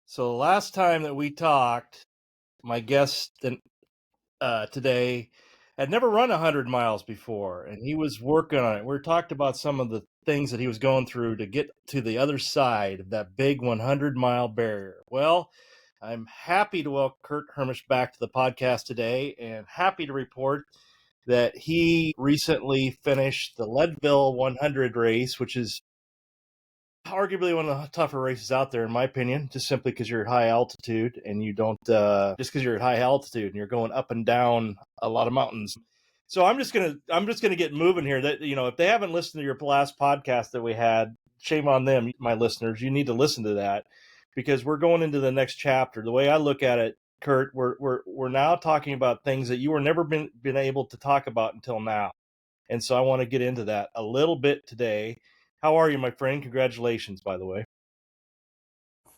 So the last time that we talked, my guest today had never run 100 miles before, and he was working on it. We talked about some of the things that he was going through to get to the other side of that big 100-mile barrier. Well, I'm happy to welcome Curt Hermesch back to the podcast today, and happy to report that he recently finished the Leadville 100 race, which is arguably one of the tougher races out there, in my opinion, just simply because you're at high altitude and you don't, just because you're at high altitude and you're going up and down a lot of mountains. So I'm just gonna get moving here. That if they haven't listened to your last podcast that we had, shame on them, my listeners. You need to listen to that because we're going into the next chapter. The way I look at it, Curt, we're now talking about things that you were never been able to talk about until now, and so I want to get into that a little bit today. How are you, my friend? Congratulations, by the way.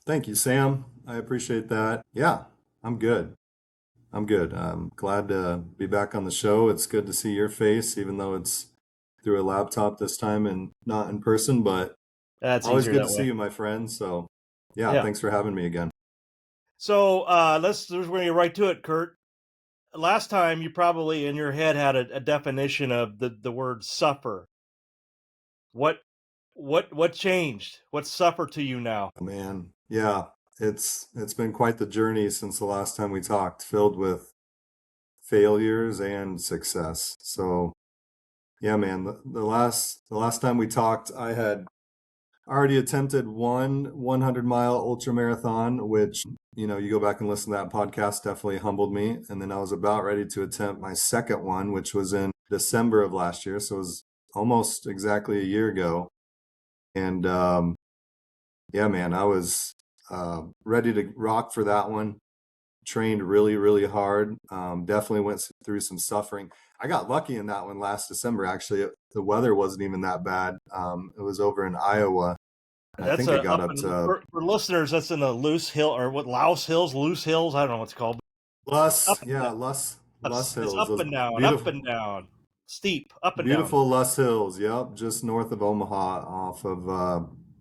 Thank you, Sam. I appreciate that. Yeah, I'm good. I'm good. I'm glad to be back on the show. It's good to see your face, even though it's through a laptop this time and not in person, but That's always easier good to that see way. you, my friend. So, yeah, Yeah. thanks for having me again. So we're going to get right to it, Curt. Last time you probably in your head had a definition of the word suffer. What changed? What suffer to you now? Man, yeah, it's been quite the journey since the last time we talked, filled with failures and success. So, yeah, man, the last time we talked, I had already attempted one 100-mile ultra marathon, which, you go back and listen to that podcast, definitely humbled me. And then I was about ready to attempt my second one, which was in December of last year. So it was almost exactly a year ago. And yeah, man, I was ready to rock for that one. Trained really, really hard. Definitely went through some suffering. I got lucky in that one last December. Actually, the weather wasn't even that bad. It was over in Iowa. I That's think it got up up in to for listeners. That's in the loose hill or what Louse Hills, loose hills. I don't know what's called. Up and down. Luss It's Hills. up Those and down, up beautiful, and down, steep, up and down. beautiful Luss Hills. Yep, just north of Omaha, off of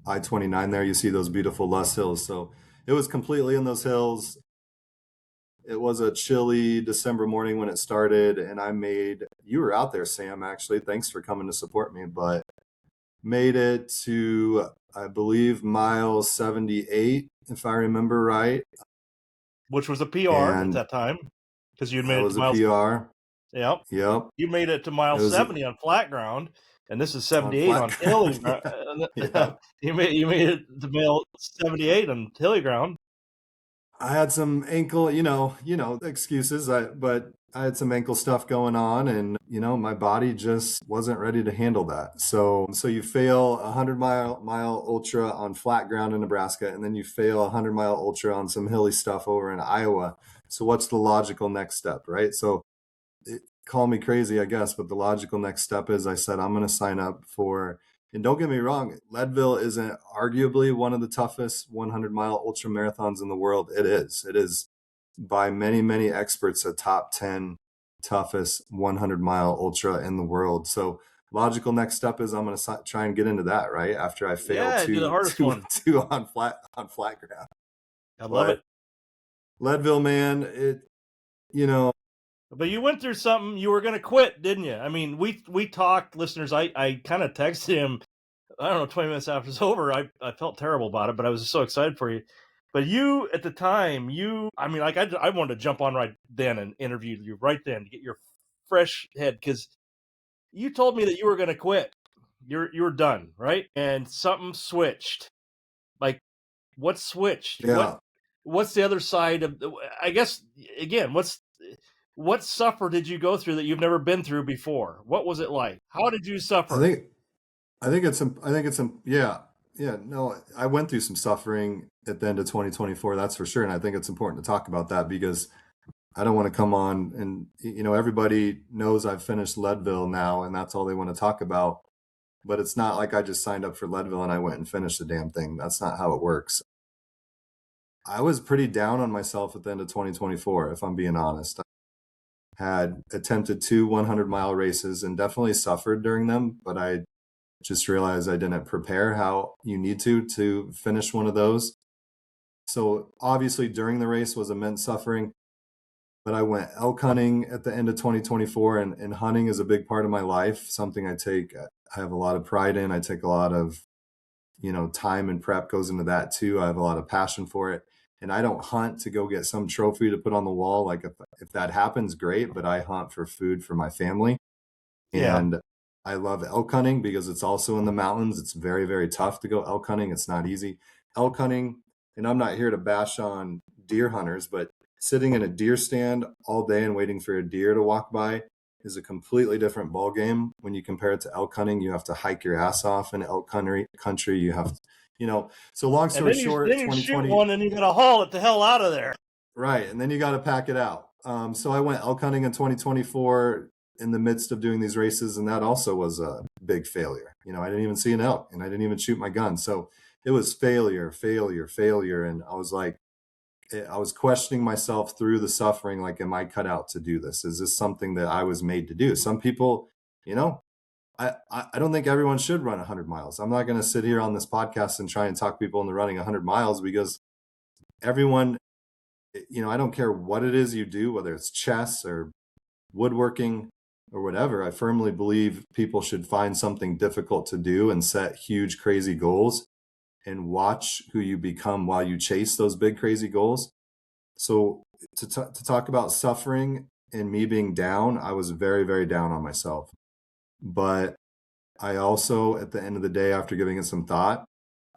I-29. There, you see those beautiful Luss Hills. So it was completely in those hills. It was a chilly December morning when it started, and you were out there, Sam, actually. Thanks for coming to support me, but made it to, I believe, mile 78, if I remember right. Which was a PR at And that time because you'd that made it to was a miles. PR. Yep. Yep. You made it to It mile was 70 on flat ground, and this is on 78 flat on hilly ground. ground. Yeah. You made it to mile 78 on hilly ground. I had some ankle, excuses, but I had some ankle stuff going on, and my body just wasn't ready to handle that. So you fail a 100-mile ultra on flat ground in Nebraska, and then you fail a 100-mile ultra on some hilly stuff over in Iowa. So what's the logical next step, right? So call me crazy, I guess, but the logical next step is I said I'm going to sign up for. And don't get me wrong, Leadville isn't arguably one of the toughest 100-mile ultra marathons in the world. It is. It is by many, many experts a top 10 toughest 100-mile ultra in the world. So logical next step is I'm going to try and get into that, right? After I fail Yeah, do the hardest one. two on flat ground. I love it. But Leadville, man, But you went through something. You were going to quit, didn't you? I mean, we talked, listeners. I kind of texted him. I don't know, 20 minutes after it's over. I felt terrible about it, but I was so excited for you. But you, at the time, I wanted to jump on right then and interview you right then to get your fresh head because you told me that you were going to quit. You were done, right? And something switched. Like, what switched? yeah. What's the other side of? I guess again, what suffer did you go through that you've never been through before? What was it like? How did you I suffer? think yeah, no, I went through some suffering at the end of 2024, that's for sure. And I think it's important to talk about that because I don't want to come on and, everybody knows I've finished Leadville now and that's all they want to talk about. But it's not like I just signed up for Leadville and I went and finished the damn thing. That's not how it works. I was pretty down on myself at the end of 2024, if I'm being honest. I had attempted two 100-mile races and definitely suffered during them, but I just realized I didn't prepare how you need to finish one of those. So obviously during the race was immense suffering, but I went elk hunting at the end of 2024, and hunting is a big part of my life, something I have a lot of pride in. I take a lot of, time and prep goes into that too. I have a lot of passion for it. And I don't hunt to go get some trophy to put on the wall. Like if that happens, great, but I hunt for food for my family. Yeah. And I love elk hunting because it's also in the mountains. It's very, very tough to go elk hunting. It's not easy. Elk hunting, and I'm not here to bash on deer hunters, but sitting in a deer stand all day and waiting for a deer to walk by is a completely different ball game when you compare it to elk hunting. You have to hike your ass off in elk country. You have, so long And story then you short, then you shoot 2020. one and you gotta haul it the hell out of there. Right. And then you got to pack it out. So I went elk hunting in 2024 in the midst of doing these races. And that also was a big failure. I didn't even see an elk and I didn't even shoot my gun. So it was failure, failure, failure. And I was like, I was questioning myself through the suffering. Like, am I cut out to do this? Is this something that I was made to do? Some people, I don't think everyone should run 100 miles. I'm not going to sit here on this podcast and try and talk people into running 100 miles because everyone, I don't care what it is you do, whether it's chess or woodworking or whatever. I firmly believe people should find something difficult to do and set huge, crazy goals and watch who you become while you chase those big, crazy goals. So to talk about suffering and me being down, I was very, very down on myself. But I also, at the end of the day, after giving it some thought,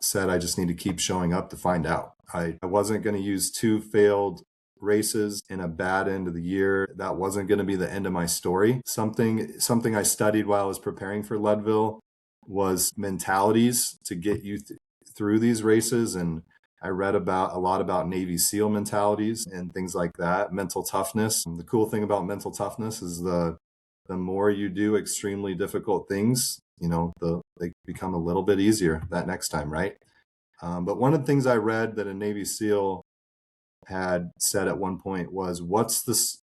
said I just need to keep showing up to find out. I wasn't going to use two failed races in a bad end of the year. That wasn't going to be the end of my story. Something I studied while I was preparing for Leadville was mentalities to get you through these races. And I read a lot about Navy SEAL mentalities and things like that, mental toughness. And the cool thing about mental toughness is the more you do extremely difficult things, they become a little bit easier that next time, right? But one of the things I read that a Navy SEAL had said at one point was, what's this,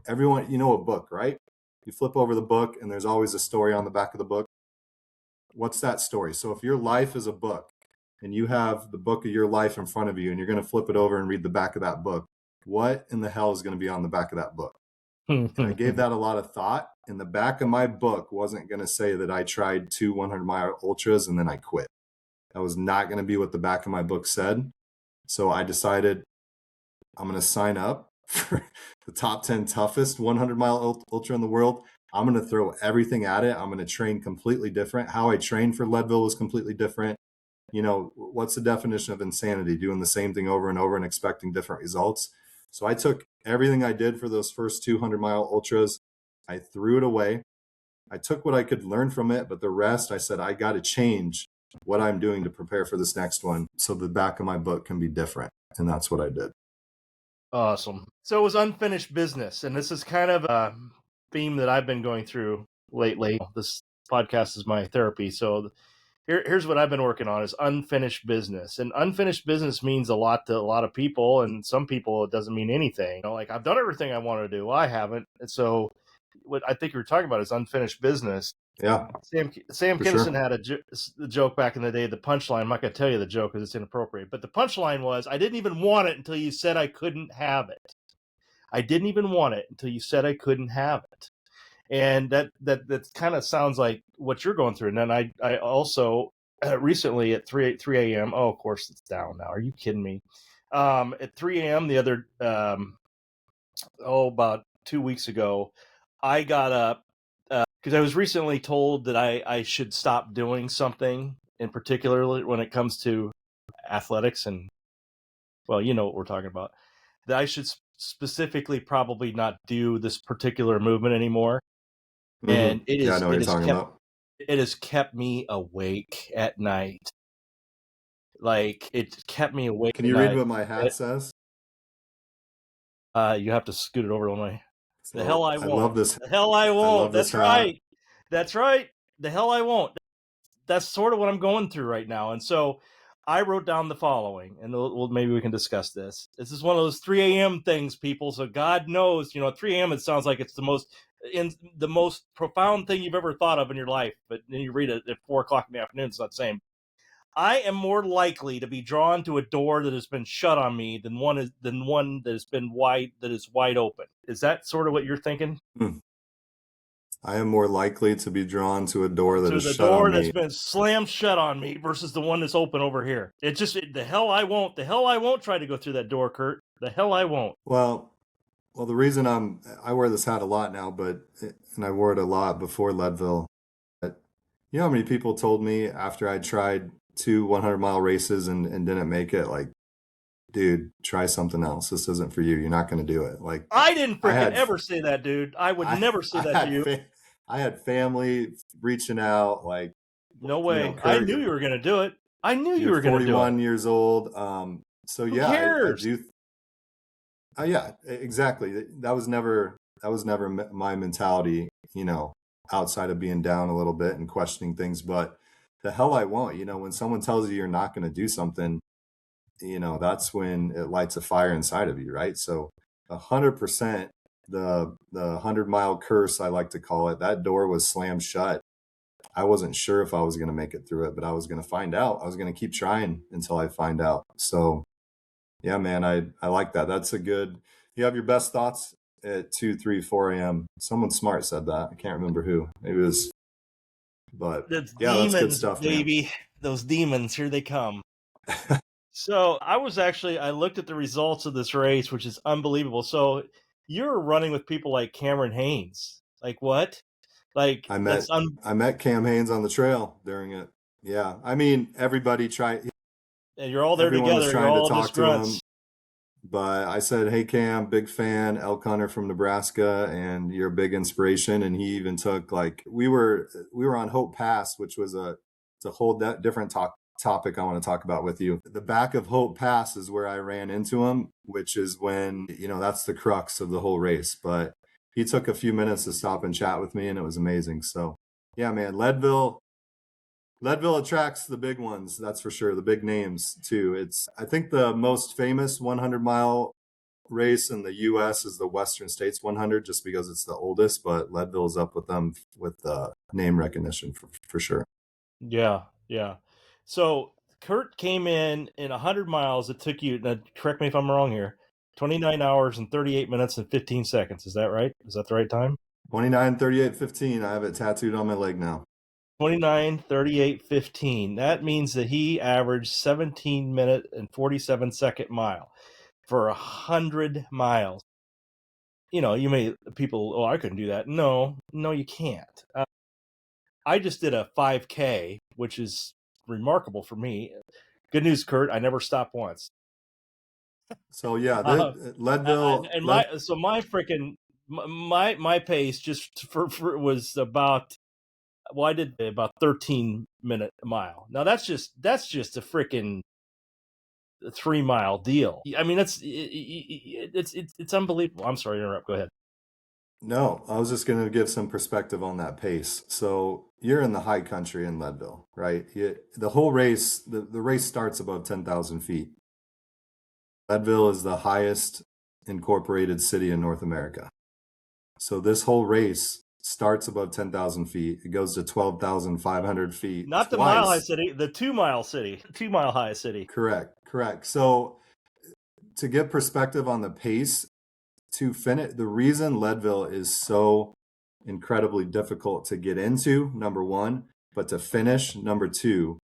everyone, a book, right? You flip over the book and there's always a story on the back of the book. What's that story? So if your life is a book and you have the book of your life in front of you and you're going to flip it over and read the back of that book, what in the hell is going to be on the back of that book? And I gave that a lot of thought. And the back of my book wasn't going to say that I tried 2 100-mile ultras and then I quit. That was not going to be what the back of my book said. So I decided I'm going to sign up for the top 10 toughest 100-mile ultra in the world. I'm going to throw everything at it. I'm going to train completely different. How I trained for Leadville was completely different. What's the definition of insanity? Doing the same thing over and over and expecting different results. So I took everything I did for those first 200-mile ultras. I threw it away. I took what I could learn from it, but the rest I said, I got to change what I'm doing to prepare for this next one so the back of my book can be different. And that's what I did. Awesome. So it was unfinished business. And this is kind of a theme that I've been going through lately. This podcast is my therapy. So here's what I've been working on is unfinished business. And unfinished business means a lot to a lot of people. And some people, it doesn't mean anything. Like, I've done everything I want to do. Well, I haven't. And so what I think you were talking about is unfinished business. Yeah. Sam Kinison had a joke back in the day. The punchline, I'm not going to tell you the joke because it's inappropriate, but the punchline was, I didn't even want it until you said I couldn't have it. I didn't even want it until you said I couldn't have it. And that kind of sounds like what you're going through. And then I also recently at 3 a.m. Oh, of course it's down now. Are you kidding me? At 3 a.m. the other about 2 weeks ago, I got up because I was recently told that I should stop doing something, in particular when it comes to athletics, and well, you know what we're talking about. That I should specifically probably not do this particular movement anymore, and Mm-hmm. Yeah, I know what you're talking about. it has kept me awake at night. Like, it kept me awake Can at you read night. what my hat says? You have to scoot it over on my. The hell So I I won't. love this. The hell I I won't. love this That's hat. right. That's right. The hell I won't. That's sort of what I'm going through right now. And so I wrote down the following, and maybe we can discuss this. This is one of those 3 a.m. things, people. So God knows, at 3 a.m. it sounds like it's the most profound thing you've ever thought of in your life. But then you read it at 4 o'clock in the afternoon, it's not the same. I am more likely to be drawn to a door that has been shut on me than one that has been that is wide open. Is that sort of what you're thinking? Hmm. I am more likely to be drawn to a door that To is the shut on door that's me. been slammed shut on me versus the one that's open over here. The hell I won't. The hell I won't try to go through that door, Curt. The hell I won't. Well, the reason I wear this hat a lot now, and I wore it a lot before Leadville. But you know how many people told me after I tried two 100-mile races and didn't make it, like, dude, try something else. This isn't for you. You're not going to do it. Like, I didn't I freaking had ever say that, dude. I would I never say I that to had you. I had family reaching out, like, No you know, way. I Curt, knew you were going to do it. I knew you you're were going to do it. 41 years old. So Who yeah, I cares? do. Yeah, exactly. That was never my mentality, you know, outside of being down a little bit and questioning things. But the hell I won't, you know, when someone tells you you're not going to do something, you know, that's when it lights a fire inside of you, right? So 100%, the 100-mile curse, I like to call it, that door was slammed shut. I wasn't sure if I was going to make it through it, but I was going to find out. I was going to keep trying until I find out. So yeah, man, I like that. That's a good. You have your best thoughts at 2, 3, 4 a.m. Someone smart said that. I can't remember who. Maybe it was, but That's yeah, that's good demons, stuff, man. baby. Those demons, here they come. So I looked at the results of this race, which is unbelievable. So you're running with people like Cameron Haynes. Like what? Like I met I met Cam Hanes on the trail during it. Yeah, I mean, and you're all there everyone was together. You're trying to all talk just to him, grunts. but I said, "Hey Cam, big fan, elk hunter from Nebraska, and you're a big inspiration." And he even took, like, we were on Hope Pass, which was it's a whole different topic I want to talk about with you. The back of Hope Pass is where I ran into him, which is when, you know, that's the crux of the whole race. But he took a few minutes to stop and chat with me, and it was amazing. So yeah, man, Leadville attracts the big ones, that's for sure. The big names too. I think the most famous 100-mile race in the U.S. is the Western States 100, just because it's the oldest. But Leadville's up with them with name recognition for sure. Yeah, yeah. So Curt came in 100 miles. It took you. Now, correct me if I'm wrong here. 29 hours and 38 minutes and 15 seconds. Is that right? Is that the right time? 29, 38, 15. I have it tattooed on my leg now. 29, 38, 15. That means that he averaged 17-minute and 47-second mile for 100 miles. You know, people, oh, I couldn't do that. No, you can't. I just did a 5K, which is remarkable for me. Good news, Curt. I never stopped once. So yeah, Uh, Leadville, and my freaking my pace just for was about, well, I did about 13-minute mile. Now that's just a freaking 3 mile deal. I mean, it's unbelievable. I'm sorry to interrupt. Go ahead. no, I was just going to give some perspective on that pace. So you're in the high country in Leadville, right? The whole race, the race starts above 10,000 feet. Leadville is the highest incorporated city in North America. So this whole race starts above 10,000 feet. It goes to 12,500 feet Not the mile high twice. city, the 2 mile city, 2 mile high city. Correct. So to give perspective on the pace, to finish, the reason Leadville is so incredibly difficult to get into, number one, but to finish, number two,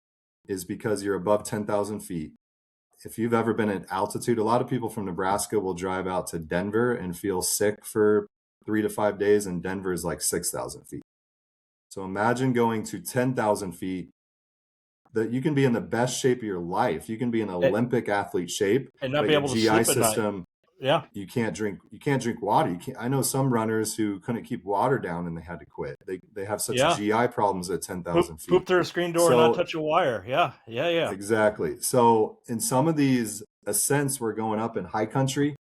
is because you're above 10,000 feet. If you've ever been at altitude, a lot of people from Nebraska will drive out to Denver and feel sick for 3 to 5 days, and Denver is like 6,000 feet. So imagine going to 10,000 feet, that you can be in the best shape of your life. You can be in Olympic athlete shape, And not but be your able to GI sleep at night. system, Yeah. you can't drink water. I know some runners who couldn't keep water down and they had to quit. They have such Yeah. GI problems at 10,000 feet. Poop through a screen door and not So touch a wire. Yeah. Yeah. Yeah. exactly. So in some of these ascents we're going up in high country,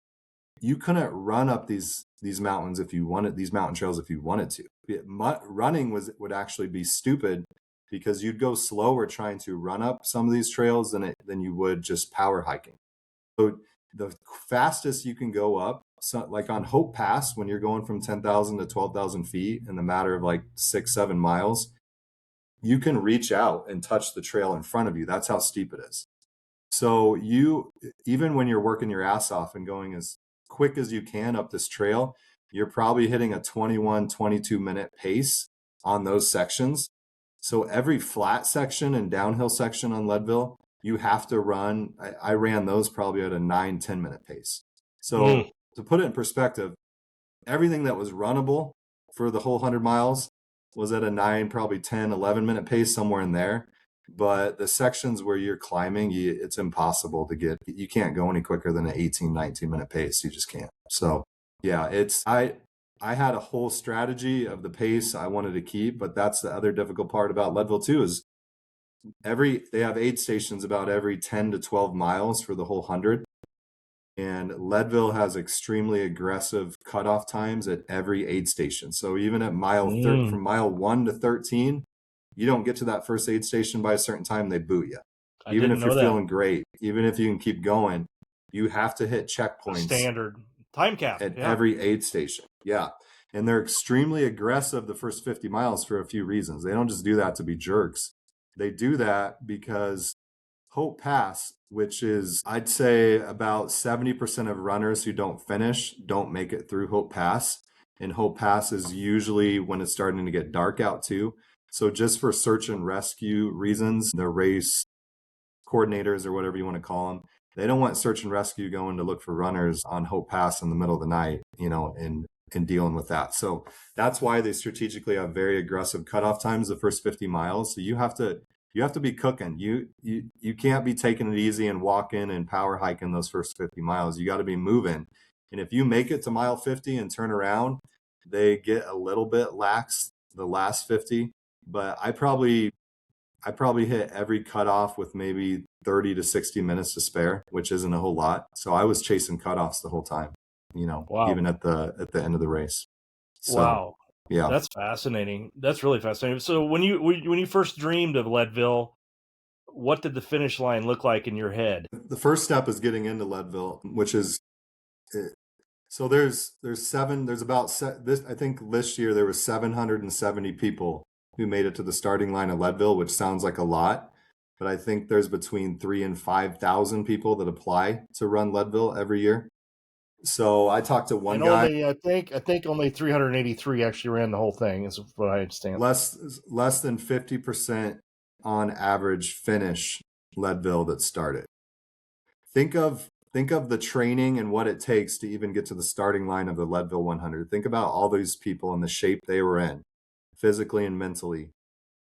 you couldn't run up these mountains if you wanted, these mountain trails if you wanted to. Running would actually be stupid, because you'd go slower trying to run up some of these trails than you would just power hiking. So the fastest you can go up, so like on Hope Pass, when you're going from 10,000 to 12,000 feet in the matter of like 6, 7 miles, you can reach out and touch the trail in front of you. That's how steep it is. So you, even when you're working your ass off and going as quick as you can up this trail, you're probably hitting a 21, 22-minute pace on those sections. So every flat section and downhill section on Leadville, you have to run. I ran those probably at a 9, 10-minute pace. So to put it in perspective, everything that was runnable for the whole 100 miles was at a 9, probably 10, 11-minute pace, somewhere in there. But the sections where you're climbing, it's impossible to get. You can't go any quicker than an 18, 19-minute pace. You just can't. So yeah, I had a whole strategy of the pace I wanted to keep, but that's the other difficult part about Leadville too, is they have aid stations about every 10 to 12 miles for the whole 100. And Leadville has extremely aggressive cutoff times at every aid station. So even at from mile 1 to 13, you don't get to that first aid station by a certain time, they boot you. I Even didn't if you're know that. feeling great, even if you can keep going, you have to hit checkpoints Standard time cap at every aid station. Yeah. And they're extremely aggressive the first 50 miles for a few reasons. They don't just do that to be jerks. They do that because Hope Pass, which is, I'd say, about 70% of runners who don't finish don't make it through Hope Pass. And Hope Pass is usually when it's starting to get dark out too. So just for search and rescue reasons, the race coordinators or whatever you want to call them, they don't want search and rescue going to look for runners on Hope Pass in the middle of the night, and dealing with that. So that's why they strategically have very aggressive cutoff times the first 50 miles. So you have to be cooking. You can't be taking it easy and walking and power hiking those first 50 miles. You got to be moving. And if you make it to mile 50 and turn around, they get a little bit lax the last 50. But I probably hit every cutoff with maybe 30 to 60 minutes to spare, which isn't a whole lot. So I was chasing cutoffs the whole time, Wow. even at the end of the race. So, Wow. yeah. That's fascinating. That's really fascinating. So when you first dreamed of Leadville, what did the finish line look like in your head? The first step is getting into Leadville, which is so there's about this. I think this year there was 770 people who made it to the starting line of Leadville, which sounds like a lot, but I think there's between 3,000 and 5,000 people that apply to run Leadville every year. So I talked to one guy. I think only 383 actually ran the whole thing, is what I understand. Less than 50% on average finish Leadville that started. Think of the training and what it takes to even get to the starting line of the Leadville 100. Think about all these people and the shape they were in, physically and mentally.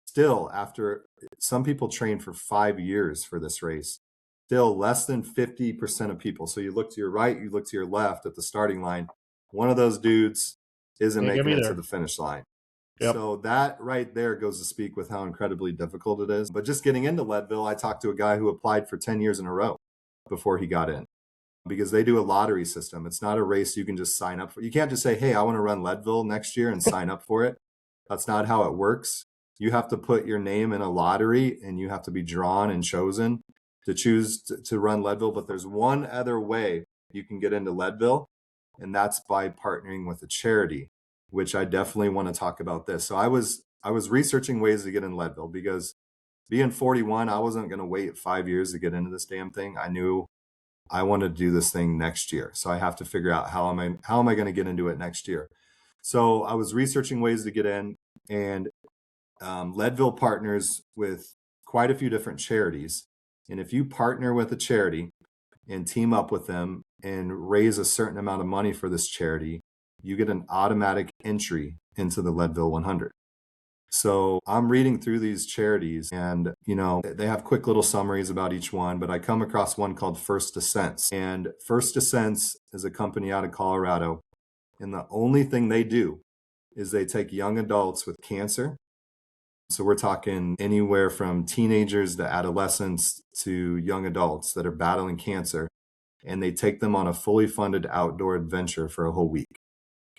Still, after some people train for 5 years for this race, still less than 50% of people. So you look to your right, you look to your left at the starting line. One of those dudes isn't making it to the finish line. Yep. So that right there goes to speak with how incredibly difficult it is. But just getting into Leadville, I talked to a guy who applied for 10 years in a row before he got in, because they do a lottery system. It's not a race you can just sign up for. You can't just say, hey, I want to run Leadville next year and sign up for it. That's not how it works. You have to put your name in a lottery and you have to be drawn and chosen to choose to run Leadville. But there's one other way you can get into Leadville, and that's by partnering with a charity, which I definitely want to talk about this. So I was researching ways to get in Leadville, because being 41, I wasn't going to wait 5 years to get into this damn thing. I knew I want to do this thing next year. So I have to figure out how am I going to get into it next year. So I was researching ways to get in, and Leadville partners with quite a few different charities. And if you partner with a charity and team up with them and raise a certain amount of money for this charity, you get an automatic entry into the Leadville 100. So I'm reading through these charities, and, they have quick little summaries about each one, but I come across one called First Ascents. And First Ascents is a company out of Colorado. And the only thing they do is they take young adults with cancer. So we're talking anywhere from teenagers to adolescents to young adults that are battling cancer. And they take them on a fully funded outdoor adventure for a whole week.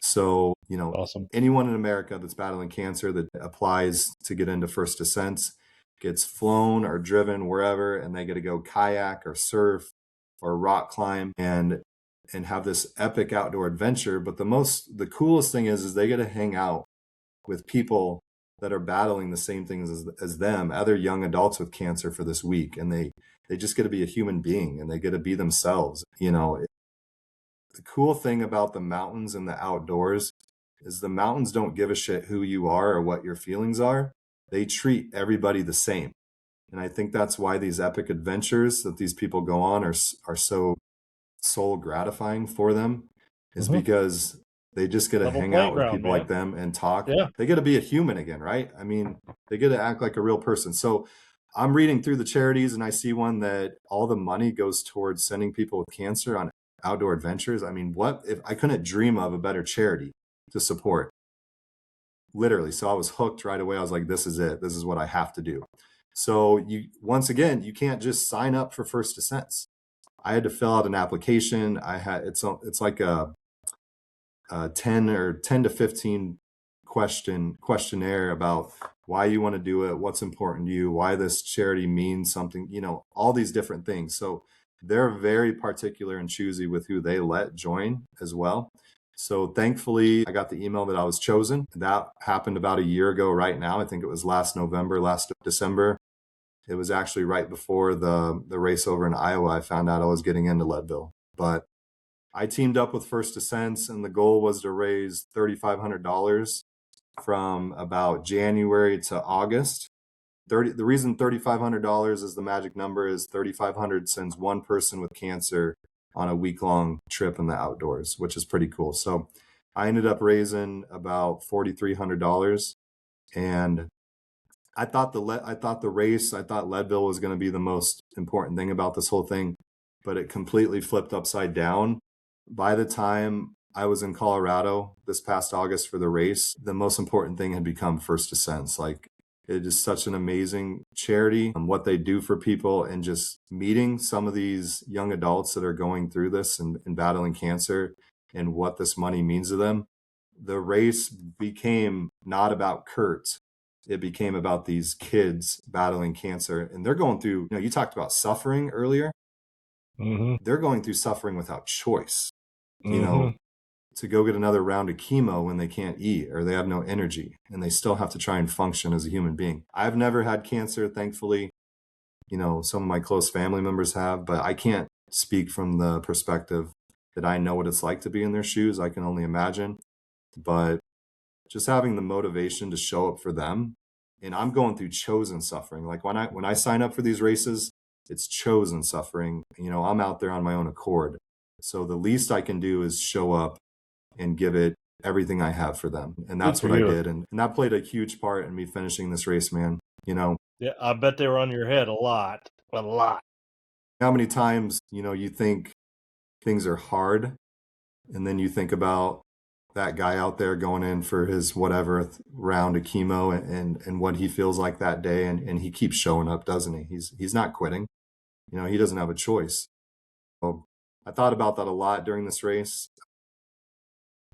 So, Awesome. Anyone in America that's battling cancer that applies to get into First Ascents gets flown or driven wherever, and they get to go kayak or surf or rock climb and have this epic outdoor adventure. But the coolest thing is they get to hang out with people that are battling the same things as them, other young adults with cancer for this week. And they just get to be a human being and they get to be themselves. The cool thing about the mountains and the outdoors is the mountains don't give a shit who you are or what your feelings are. They treat everybody the same. And I think that's why these epic adventures that these people go on are so soul gratifying for them, is Mhm. because they just get to Level hang playing out with ground, people like man. them and talk. Yeah. They get to be a human again, right? I mean, they get to act like a real person. So I'm reading through the charities and I see one that all the money goes towards sending people with cancer on outdoor adventures. I mean, what if I couldn't dream of a better charity to support? Literally. So I was hooked right away. I was like, this is it. This is what I have to do. So once again, you can't just sign up for First Descents. I had to fill out an application. It's like a 10 to 15 questionnaire about why you want to do it, what's important to you, why this charity means something, all these different things. So they're very particular and choosy with who they let join as well. So thankfully, I got the email that I was chosen. That happened about a year ago right now. I think it was last December. It was actually right before the race over in Iowa. I found out I was getting into Leadville. But I teamed up with First Descents, and the goal was to raise $3,500 from about January to August. The reason $3,500 is the magic number is 3,500 sends one person with cancer on a week-long trip in the outdoors, which is pretty cool. So I ended up raising about $4,300, and I thought I thought Leadville was going to be the most important thing about this whole thing, but it completely flipped upside down. By the time I was in Colorado this past August for the race, the most important thing had become First Descents. Like, it is such an amazing charity and what they do for people, and just meeting some of these young adults that are going through this and battling cancer and what this money means to them. The race became not about Curt. It became about these kids battling cancer, and they're going through, you talked about suffering earlier. Mhm. They're going through suffering without choice, you know, Mhm. to go get another round of chemo when they can't eat or they have no energy and they still have to try and function as a human being. I've never had cancer, thankfully. Some of my close family members have, but I can't speak from the perspective that I know what it's like to be in their shoes. I can only imagine. But just having the motivation to show up for them. And I'm going through chosen suffering. Like when I sign up for these races, it's chosen suffering. I'm out there on my own accord. So the least I can do is show up and give it everything I have for them. And Good that's for what I you. did. And that played a huge part in me finishing this race, man. Yeah, I bet they were on your head a lot. A lot. How many times, you think things are hard, and then you think about that guy out there going in for his whatever round of chemo, and what he feels like that day, and he keeps showing up, doesn't he? He's not quitting. He doesn't have a choice. So I thought about that a lot during this race.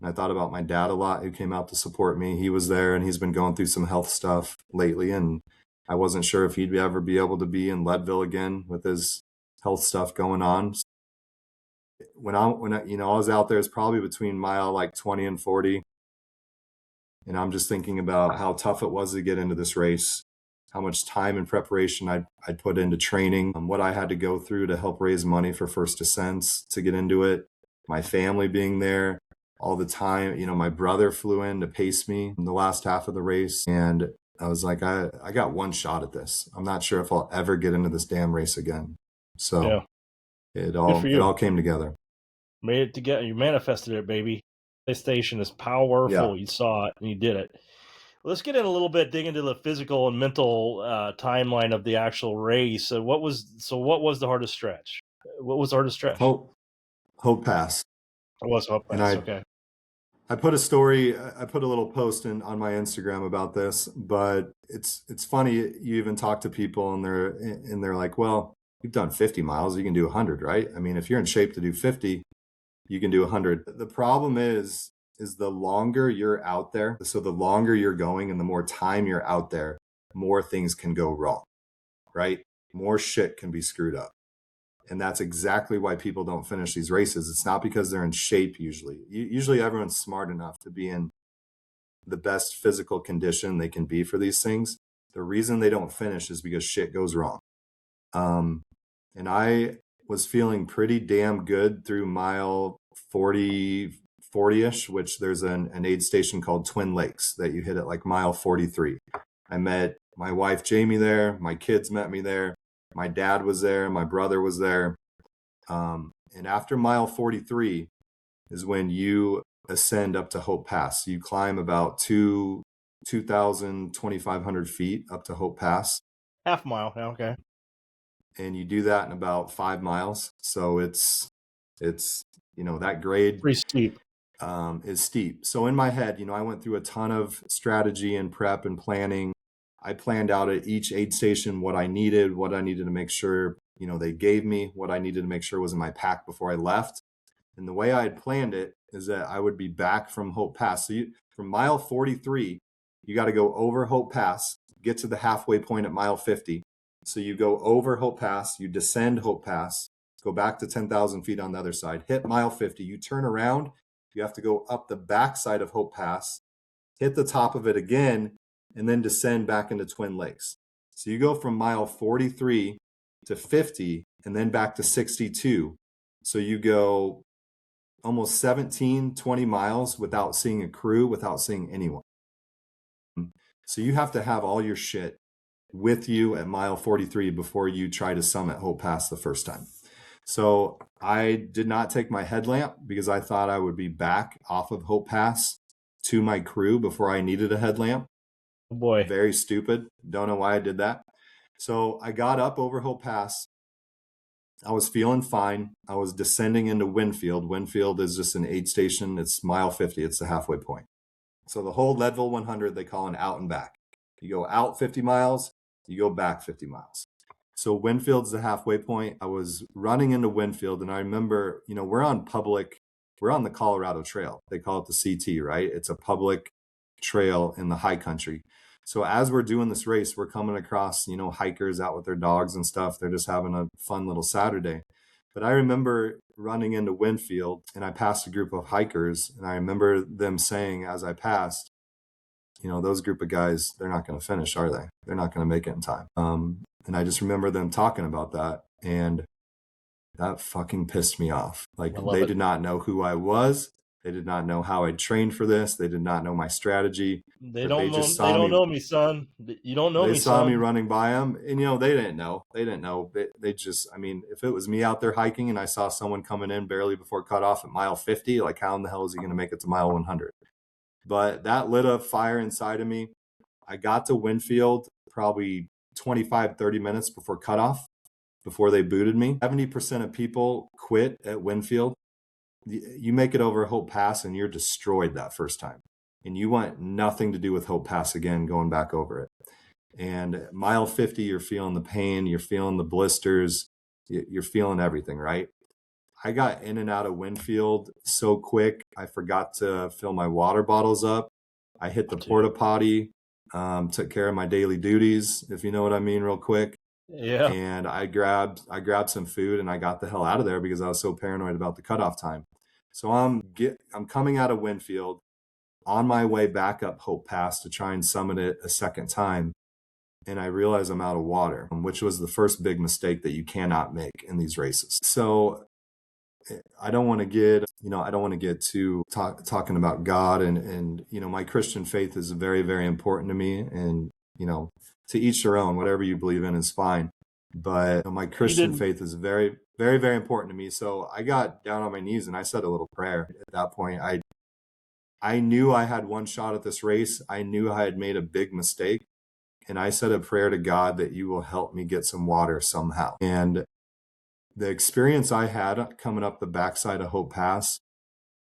And I thought about my dad a lot, who came out to support me. He was there and he's been going through some health stuff lately, and I wasn't sure if he'd ever be able to be in Leadville again with his health stuff going on. When I was out there, it's probably between mile like 20 and 40. And I'm just thinking about how tough it was to get into this race, how much time and preparation I'd put into training, what I had to go through to help raise money for First Descents to get into it, my family being there all the time. My brother flew in to pace me in the last half of the race. And I was like, I got one shot at this. I'm not sure if I'll ever get into this damn race again. So Yeah. it Good for all you. came together. Made it together. You manifested it, baby. PlayStation is Yeah. powerful. You saw it and you did it. Let's get in a little bit, dig into the physical and mental timeline of the actual race. What was the hardest stretch? What was the hardest stretch? Hope Pass. It was Hope And Pass. Okay. I put a little post on my Instagram about this, but it's funny. You even talk to people and they're like, well, you've done 50 miles, you can do 100, right? I mean, if you're in shape to do 50, you can do 100. The problem is the longer you're out there, so the longer you're going and the more time you're out there, more things can go wrong, right? More shit can be screwed up. And that's exactly why people don't finish these races. It's not because they're in shape usually. Usually everyone's smart enough to be in the best physical condition they can be for these things, the reason they don't finish is because shit goes wrong. And I was feeling pretty damn good through mile 40-ish, which there's an aid station called Twin Lakes that you hit at like mile 43. I met my wife, Jamie, there. My kids met me there. My dad was there. My brother was there. And after mile 43 is when you ascend up to Hope Pass. You climb about 2,000, 2,500 feet up to Hope Pass. Half mile. Okay. And you do that in about 5 miles. So it's that grade Pretty steep. is steep. So in my head, I went through a ton of strategy and prep and planning. I planned out at each aid station what I needed to make sure, they gave me, what I needed to make sure was in my pack before I left. And the way I had planned it is that I would be back from Hope Pass. So from mile 43, you got to go over Hope Pass, get to the halfway point at mile 50. So you go over Hope Pass, you descend Hope Pass, go back to 10,000 feet on the other side, hit mile 50, you turn around, you have to go up the backside of Hope Pass, hit the top of it again, and then descend back into Twin Lakes. So you go from mile 43 to 50 and then back to 62. So you go almost 17, 20 miles without seeing a crew, without seeing anyone. So you have to have all your shit with you at mile 43 before you try to summit Hope Pass the first time. So I did not take my headlamp because I thought I would be back off of Hope Pass to my crew before I needed a headlamp. Oh boy. Very stupid. Don't know why I did that. So I got up over Hope Pass. I was feeling fine. I was descending into Winfield. Winfield is just an aid station. It's mile 50. It's the halfway point. So the whole Leadville 100, they call an out and back. You go out 50 miles, you go back 50 miles. So Winfield's the halfway point. I was running into Winfield, and I remember, we're on the Colorado Trail. They call it the CT, right? It's a public trail in the high country. So as we're doing this race, we're coming across, hikers out with their dogs and stuff. They're just having a fun little Saturday. But I remember running into Winfield, and I passed a group of hikers, and I remember them saying as I passed, those group of guys, they're not going to finish, are they? They're not going to make it in time. And I just remember them talking about that, and that fucking pissed me off. Like, they did not know who I was. They did not know how I'd trained for this. They did not know my strategy. They don't know me, son. You don't know me, son. They saw me running by them, and they didn't know. They just, if it was me out there hiking and I saw someone coming in barely before cutoff at mile 50, like, how in the hell is he going to make it to mile 100? But that lit a fire inside of me. I got to Winfield probably 25, 30 minutes before cutoff, before they booted me. 70% of people quit at Winfield. You make it over Hope Pass and you're destroyed that first time. And you want nothing to do with Hope Pass again, going back over it. And mile 50, you're feeling the pain, you're feeling the blisters, you're feeling everything, right? I got in and out of Winfield so quick, I forgot to fill my water bottles up. I hit the porta potty, took care of my daily duties, if you know what I mean, real quick. Yeah. And I grabbed some food and I got the hell out of there because I was so paranoid about the cutoff time. So I'm coming out of Winfield on my way back up Hope Pass to try and summit it a second time. And I realize I'm out of water, which was the first big mistake that you cannot make in these races. So I don't want to get too talking about God and my Christian faith is very, very important to me, and to each their own. Whatever you believe in is fine, but my Christian faith is very, very, very important to me. So I got down on my knees and I said a little prayer. At that point, I knew I had one shot at this race. I knew I had made a big mistake, and I said a prayer to God that you will help me get some water somehow. And the experience I had coming up the backside of Hope Pass,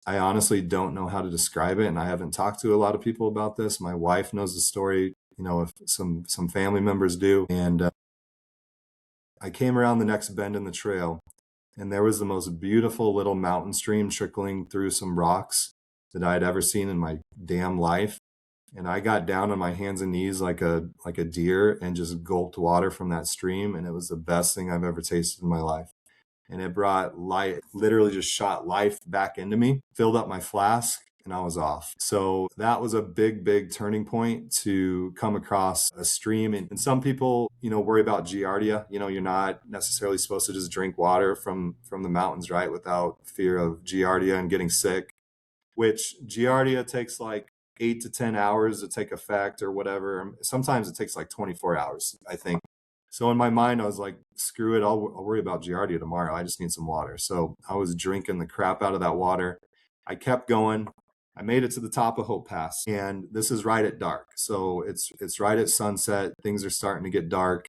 I honestly don't know how to describe it, and I haven't talked to a lot of people about this. My wife knows the story, if some family members do. And I came around the next bend in the trail, and there was the most beautiful little mountain stream trickling through some rocks that I'd ever seen in my damn life. And I got down on my hands and knees like a deer and just gulped water from that stream, and it was the best thing I've ever tasted in my life. And it brought life, literally just shot life back into me, filled up my flask, and I was off. So that was a big turning point to come across a stream. And some people, worry about giardia. You're not necessarily supposed to just drink water from the mountains, right? Without fear of giardia and getting sick, which giardia takes like 8 to 10 hours to take effect or whatever. Sometimes it takes like 24 hours, I think. So in my mind, I was like, screw it. I'll worry about giardia tomorrow. I just need some water. So I was drinking the crap out of that water. I kept going. I made it to the top of Hope Pass, and this is right at dark. So it's right at sunset. Things are starting to get dark.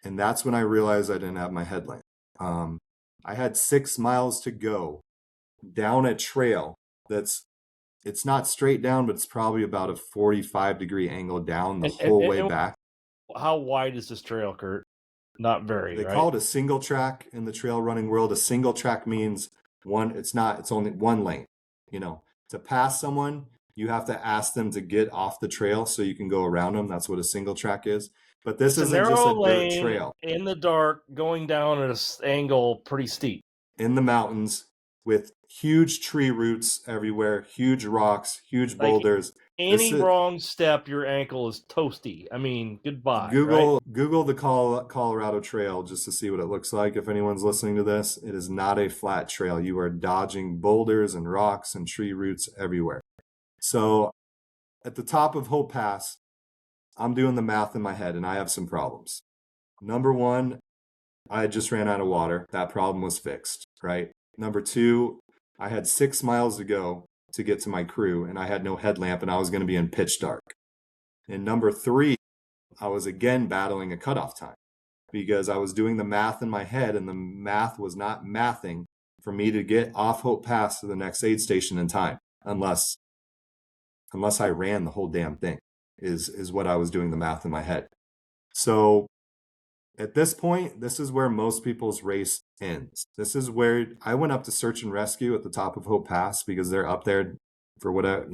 And that's when I realized I didn't have my headlamp. I had 6 miles to go down a trail it's not straight down, but it's probably about a 45-degree angle down the whole way And back. how wide is this trail, Curt? Not very, They right? call it a single track in the trail running world. A single track means it's only one lane. To pass someone, you have to ask them to get off the trail so you can go around them. That's what a single track is. But this It's a isn't just narrow a dirt lane trail in the dark going down at an angle pretty steep. in the mountains with huge tree roots everywhere, huge rocks, huge Like boulders. This any is wrong step, your ankle is toasty. I mean, goodbye, right? Google the Colorado Trail just to see what it looks like. If anyone's listening to this, it is not a flat trail. You are dodging boulders and rocks and tree roots everywhere. So at the top of Hope Pass, I'm doing the math in my head and I have some problems. Number one, I just ran out of water. That problem was fixed, right? Number two, I had 6 miles to go to get to my crew and I had no headlamp and I was going to be in pitch dark. And number three, I was again battling a cutoff time because I was doing the math in my head and the math was not mathing for me to get off Hope Pass to the next aid station in time, unless I ran the whole damn thing, is what I was doing the math in my head. So at this point, this is where most people's race ends. This is where I went up to search and rescue at the top of Hope Pass because they're up there for whatever,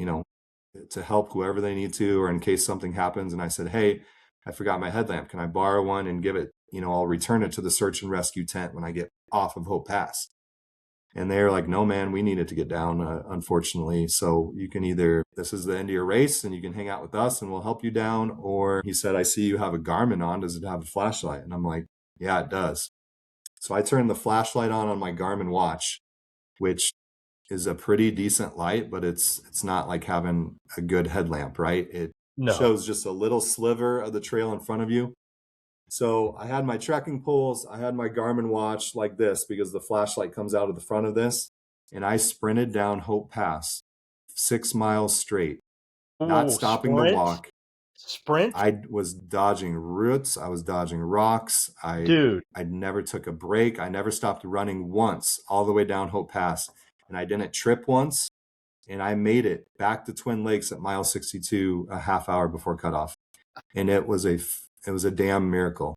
to help whoever they need to, or in case something happens. And I said, hey, I forgot my headlamp. Can I borrow one and give it, I'll return it to the search and rescue tent when I get off of Hope Pass. And they're like, no, man, we need it to get down, unfortunately. So you can this is the end of your race and you can hang out with us and we'll help you down. Or he said, I see you have a Garmin on. Does it have a flashlight? And I'm like, yeah, it does. So I turned the flashlight on my Garmin watch, which is a pretty decent light, but it's not like having a good headlamp, right? It shows just a little sliver of the trail in front of you. So I had my trekking poles, I had my Garmin watch like this because the flashlight comes out of the front of this, and I sprinted down Hope Pass 6 miles straight, not stopping the walk. Sprint? I was dodging roots. I was dodging rocks. Dude. I never took a break. I never stopped running once all the way down Hope Pass. And I didn't trip once. And I made it back to Twin Lakes at mile 62 a half hour before cutoff. And it was a damn miracle.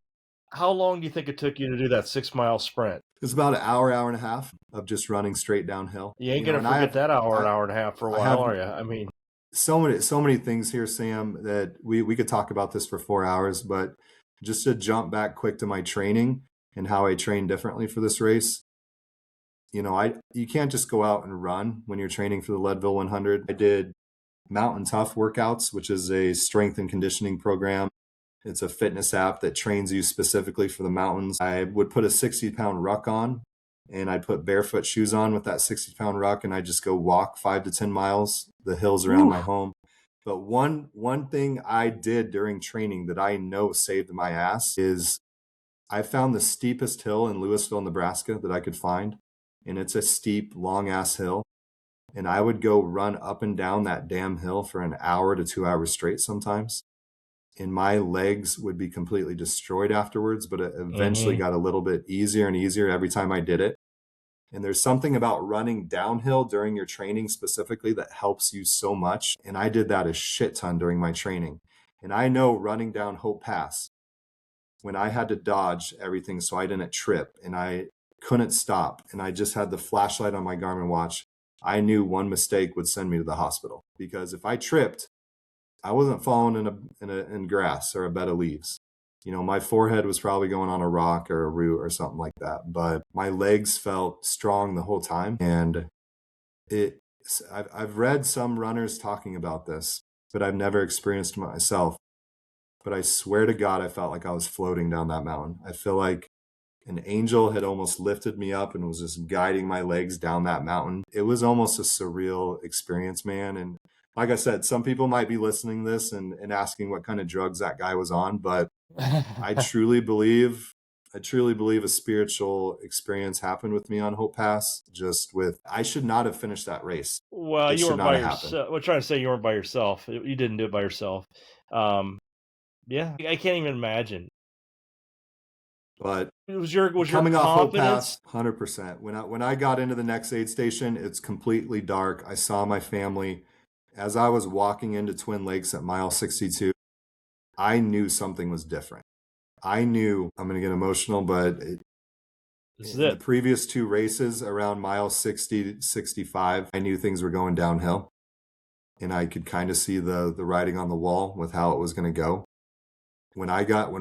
How long do you think it took you to do that 6 mile sprint? It was about an hour and a half of just running straight downhill. You ain't going to forget that hour and a half for a while, are you? I mean, so many things here, Sam, that we could talk about this for 4 hours, but just to jump back quick to my training and how I train differently for this race. You can't just go out and run when you're training for the Leadville 100. I did Mountain Tough workouts, which is a strength and conditioning program. It's a fitness app that trains you specifically for the mountains. I would put a 60-pound ruck on and I'd put barefoot shoes on with that 60-pound ruck and I'd just go walk 5 to 10 miles, the hills around my home. But one thing I did during training that I know saved my ass is I found the steepest hill in Louisville, Nebraska that I could find. And it's a steep, long-ass hill. And I would go run up and down that damn hill for an hour to 2 hours straight sometimes. And my legs would be completely destroyed afterwards, but it eventually got a little bit easier and easier every time I did it. And there's something about running downhill during your training specifically that helps you so much. And I did that a shit ton during my training. And I know running down Hope Pass, when I had to dodge everything so I didn't trip and I couldn't stop and I just had the flashlight on my Garmin watch, I knew one mistake would send me to the hospital. Because if I tripped, I wasn't falling in grass or a bed of leaves. My forehead was probably going on a rock or a root or something like that. But my legs felt strong the whole time. And I've read some runners talking about this, but I've never experienced it myself. But I swear to God, I felt like I was floating down that mountain. I feel like an angel had almost lifted me up and was just guiding my legs down that mountain. It was almost a surreal experience, man. And like I said, some people might be listening to this and asking what kind of drugs that guy was on, but I truly believe I truly believe a spiritual experience happened with me on Hope Pass. I should not have finished that race. Well, It you should weren't not by have happened. yourself. We're trying to say you weren't by yourself. You didn't do it by yourself. Um, yeah, I can't even imagine. But Was your coming off Hope confidence? Pass, 100%. When I got into the next aid station, it's completely dark. I saw my family. As I was walking into Twin Lakes at mile 62, I knew something was different. I knew, I'm going to get emotional, but This is in the it. previous two races around mile 60, 65, I knew things were going downhill. And I could kind of see the writing on the wall with how it was going to go. When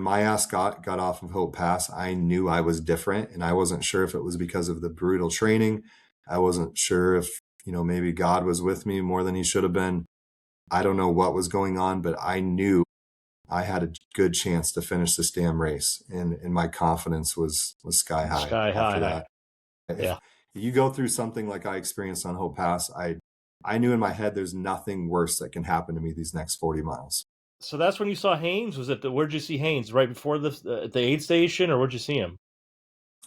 my ass got off of Hope Pass, I knew I was different, and I wasn't sure if it was because of the brutal training. I wasn't sure if, maybe God was with me more than he should have been. I don't know what was going on, but I knew I had a good chance to finish this damn race, and my confidence was sky high Sky after high. that. If Yeah. you go through something like I experienced on Hope Pass, I knew in my head there's nothing worse that can happen to me these next 40 miles. So that's when you saw Haynes. Was it where'd you see Haynes? Right before at the aid station, or where'd you see him?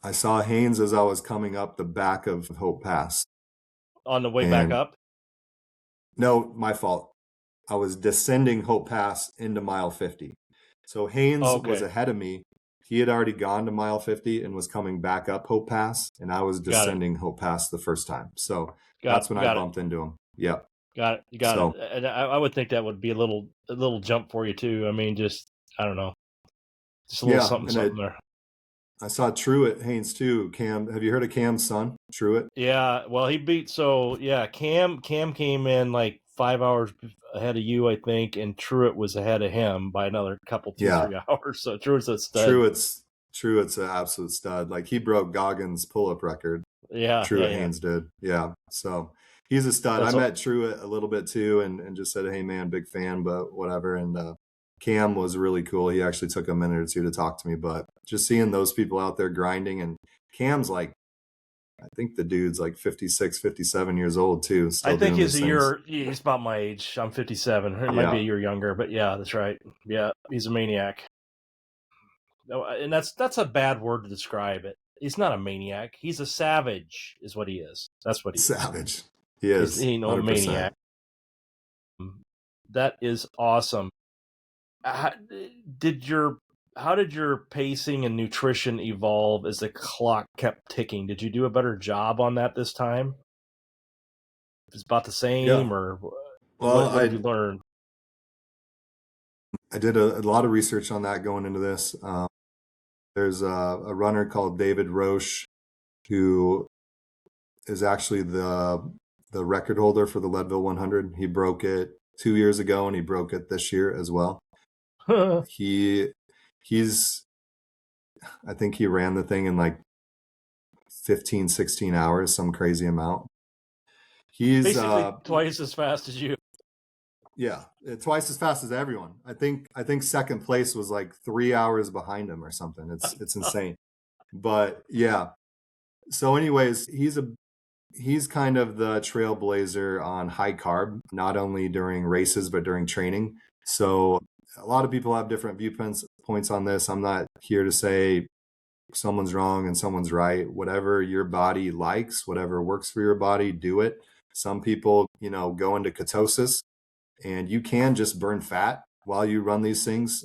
I saw Haynes as I was coming up the back of Hope Pass. On the way back And up? no, my fault. I was descending Hope Pass into mile 50. So Haynes was Okay, ahead of me. He had already gone to mile 50 and was coming back up Hope Pass, and I was got it. descending Hope Pass the first time. So Got that's when I got it. bumped into him. Yep. Got it. You got it. So And I would think that would be a little jump for you too. I mean, just I don't know, just a little yeah, something and something there. I saw Truett Haynes too. Cam, have you heard of Cam's son, Truett? Yeah. Well, he beat yeah. Cam came in like 5 hours ahead of you, I think, and Truett was ahead of him by another couple, two, Yeah, 3 hours. So Truett's a stud. Truett's Truett's an absolute stud. Like he broke Goggins' pull-up record. Yeah. Yeah. Truett Yeah. Haynes did. Yeah. So he's a stud. I That's met Truett a little bit too and just said, hey man, big fan, but whatever. And Cam was really cool. He actually took a minute or two to talk to me, but just seeing those people out there grinding, and Cam's like, I think the dude's like 56, 57 years old too, I still think doing he's these a things. year. He's about my age. I'm 57. It might be a Yeah. year younger, but yeah, that's right. Yeah, he's a maniac. No, and that's a bad word to describe it. He's not a maniac. He's a savage, is what he is. That's what he is. Savage. He He is ain't no 100%. maniac. That is awesome. How, did your how did your pacing and nutrition evolve as the clock kept ticking? Did you do a better job on that this time? It's about the Yeah. same, or Well, what did you learn? I did a lot of research on that going into this. There's a runner called David Roche who is actually the record holder for the Leadville 100. He broke it 2 years ago, and he broke it this year as well. He he's I think he ran the thing in like 15, 16 hours, some crazy amount. He's Basically twice as fast as you. yeah, twice as fast as everyone. I think second place was like 3 hours behind him or something. It's insane. But yeah. So anyways, he's kind of the trailblazer on high carb, not only during races, but during training. So a lot of people have different viewpoints points on this. I'm not here to say someone's wrong and someone's right. Whatever your body likes, whatever works for your body, do it. Some people, go into ketosis and you can just burn fat while you run these things.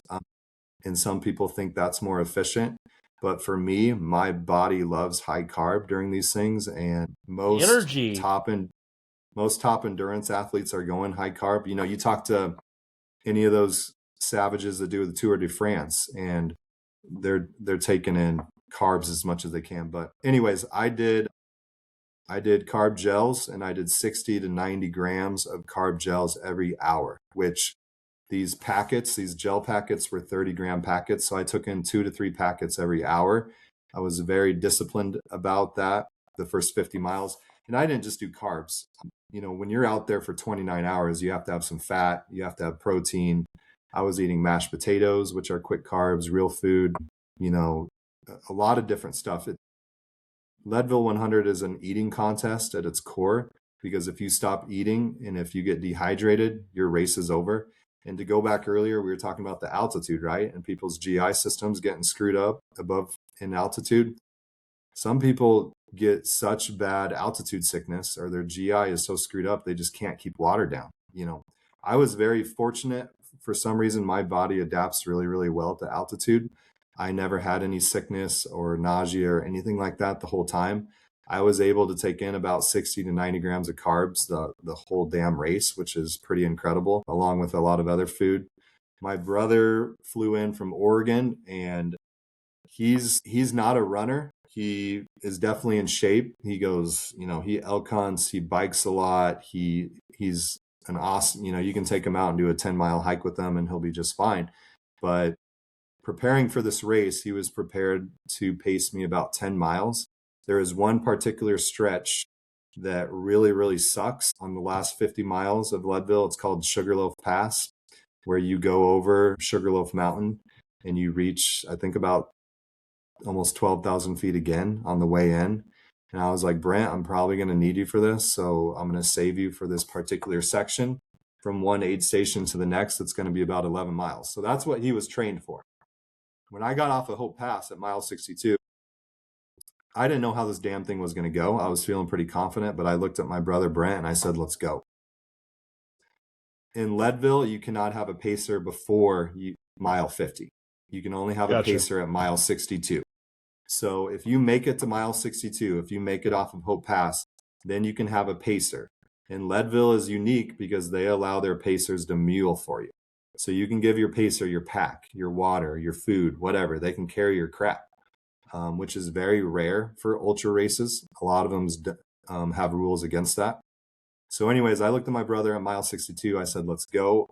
And some people think that's more efficient. But for me, my body loves high carb during these things, and The energy. most top endurance athletes are going high carb. You talk to any of those savages that do the Tour de France, and they're taking in carbs as much as they can. But anyways, I did carb gels, and I did 60 to 90 grams of carb gels every hour, which these gel packets were 30-gram packets. So I took in 2 to 3 packets every hour. I was very disciplined about that the first 50 miles. And I didn't just do carbs. You know, when you're out there for 29 hours, you have to have some fat, you have to have protein. I was eating mashed potatoes, which are quick carbs, real food, you know, a lot of different stuff. Leadville 100 is an eating contest at its core, because if you stop eating and if you get dehydrated, your race is over. And to go back earlier, we were talking about the altitude, right? And people's GI systems getting screwed up above in altitude. Some people get such bad altitude sickness, or their GI is so screwed up they just can't keep water down. You know, I was very fortunate. For some reason, my body adapts really, really well to altitude. I never had any sickness or nausea or anything like that the whole time. I was able to take in about 60 to 90 grams of carbs the whole damn race, which is pretty incredible, along with a lot of other food. My brother flew in from Oregon, and he's not a runner. He is definitely in shape. He goes, you know, he elk hunts, he bikes a lot. He's an awesome, you know, you can take him out and do a 10-mile hike with him and he'll be just fine. But preparing for this race, he was prepared to pace me about 10 miles. There is one particular stretch that really, really sucks on the last 50 miles of Leadville. It's called Sugarloaf Pass, where you go over Sugarloaf Mountain and you reach, I think, about almost 12,000 feet again on the way in. And I was like, Brent, I'm probably going to need you for this. So I'm going to save you for this particular section from one aid station to the next. It's going to be about 11 miles. So that's what he was trained for. When I got off of Hope Pass at mile 62, I didn't know how this damn thing was going to go. I was feeling pretty confident, but I looked at my brother Brent and I said, let's go. In Leadville, you cannot have a pacer before mile 50. You can only have a pacer at mile 62. So if you make it to mile 62, if you make it off of Hope Pass, then you can have a pacer. And Leadville is unique because they allow their pacers to mule for you. So you can give your pacer your pack, your water, your food, whatever. They can carry your crap, which is very rare for ultra races. A lot of them have rules against that. So anyways, I looked at my brother at mile 62. I said, let's go.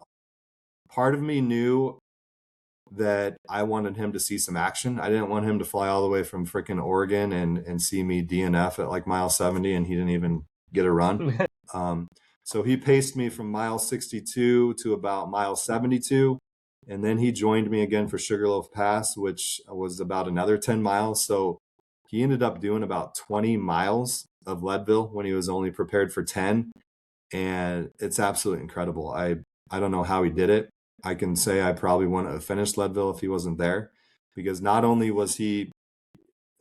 Part of me knew that I wanted him to see some action. I didn't want him to fly all the way from freaking Oregon and see me DNF at like mile 70 and he didn't even get a run. So he paced me from mile 62 to about mile 72. And then he joined me again for Sugarloaf Pass, which was about another 10 miles. So he ended up doing about 20 miles of Leadville when he was only prepared for 10. And it's absolutely incredible. I don't know how he did it. I can say I probably wouldn't have finished Leadville if he wasn't there, because not only was he